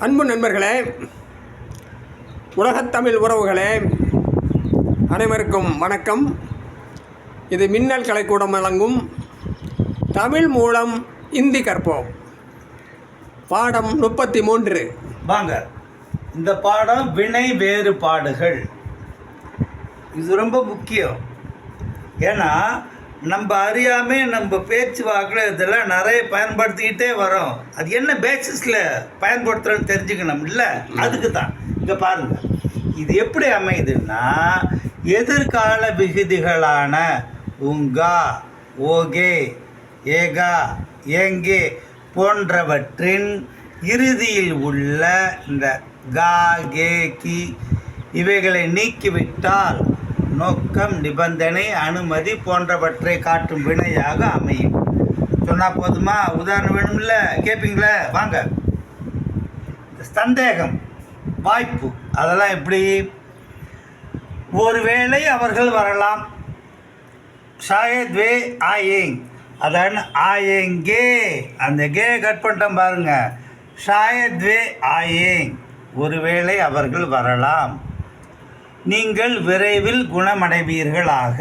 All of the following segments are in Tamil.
அன்பு நண்பர்களே, உலகத்தமிழ் உறவுகளே, அனைவருக்கும் வணக்கம். இது மின்னல் கலைக்கூடம் வழங்கும் தமிழ் மூலம் இந்தி கற்போம் பாடம் 33. வாங்க, இந்த பாடம் வினை வேறுபாடுகள். இது ரொம்ப முக்கியம். ஏன்னா நம்ம அறியாமல் நம்ம பேச்சு வாக்கில் இதெல்லாம் நிறைய பயன்படுத்திக்கிட்டே வரோம். அது என்ன பேசிஸில் பயன்படுத்துகிறோன்னு தெரிஞ்சுக்கணும் இல்லை? அதுக்கு தான் இங்கே பாருங்கள். இது எப்படி அமையுதுன்னா, எதிர்கால விகுதிகளான உங்கா, ஓகே, ஏகா, ஏங்கே போன்றவற்றின் இறுதியில் உள்ள இந்த கா, கே, கி இவைகளை நீக்கிவிட்டால் நோக்கம், நிபந்தனை, அனுமதி போன்றவற்றை காட்டும் வினையாக அமையும். சொன்னால் போதுமா? உதாரணம் வேணும்ல? கேட்பீங்களே? வாங்க. சந்தேகம், வாய்ப்பு, அதெல்லாம் எப்படி? ஒருவேளை அவர்கள் வரலாம். ஷாயத் வே ஆயேங், அதான் ஆயேங்கே, அந்த கே கட் பண்ணிட்டோம் பாருங்க. ஷாயத் வே ஆயேங், ஒருவேளை அவர்கள் வரலாம். நீங்கள் விரைவில் குணமடைவீர்களாக.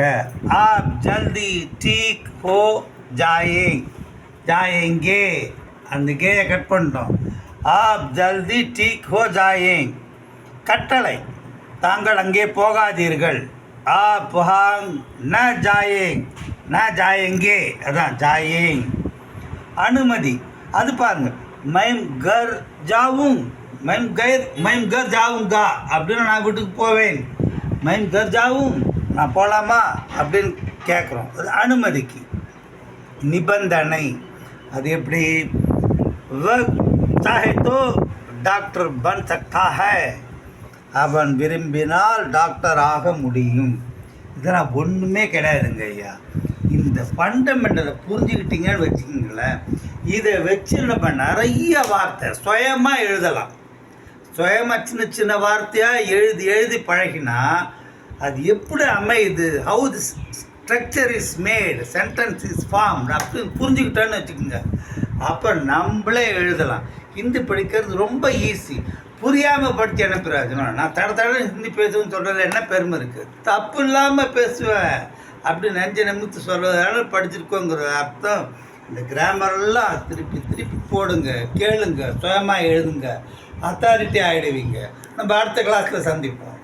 ஆப் ஜல்தி டீக் ஹோ ஜாயேங், ஜாயேங்கே, அந்த கேயை கட் பண்ணிட்டோம். ஆப் ஜல்தி டீக் ஹோ ஜாயேங், கட்டளை, தாங்கள் அங்கே போகாதீர்கள். ஆப் வஹாங் ந ஜாயேங், ந ஜாயேங்கே, அதான் ஜாயேங். அனுமதி, அது பாருங்க. மைம் கர் ஜாவும், மைம் கர் ஜாவுங்கா அப்படின்னு நான் வீட்டுக்கு போவேன். மைம் கர் ஜாவும், நான் போகலாமா அப்படின்னு கேட்குறோம். அது அனுமதிக்கு. நிபந்தனை, அது எப்படி? சாஹே தோ டாக்டர் பன் சக்தா ஹை, அவன் விரும்பினால் டாக்டர் ஆக முடியும். இதெல்லாம் ஒன்றுமே கிடையாதுங்க ஐயா. இந்த ஃபண்டமெண்டலை புரிஞ்சுக்கிட்டீங்கன்னு வச்சுக்கிங்களேன், இதை வச்சு நம்ம நிறைய வார்த்தை சுயமாக எழுதலாம். சுயமாக சின்ன சின்ன வார்த்தையாக எழுதி பழகினா அது எப்படி அமையுது, how the structure is made, sentence is form அப்படின்னு புரிஞ்சுக்கிட்டோன்னு வச்சுக்கோங்க. அப்போ நம்மளே எழுதலாம். ஹிந்தி படிக்கிறது ரொம்ப ஈஸி. புரியாமல் படித்து என்ன பிரயோஜனம்? நான் தட ஹிந்தி பேசுவேன்னு சொல்கிறதுல என்ன பெருமை இருக்குது? தப்பு இல்லாமல் பேசுவேன் அப்படி நெஞ்ச நிமித்து சொல்கிறதால படிச்சிருக்கோங்கிற அர்த்தம். இந்த கிராமரெல்லாம் திருப்பி போடுங்க, கேளுங்க, சுயமாக எழுதுங்க, அத்தாரிட்டி ஆகிடுவீங்க. நம்ம அடுத்த கிளாஸில் சந்திப்போம்.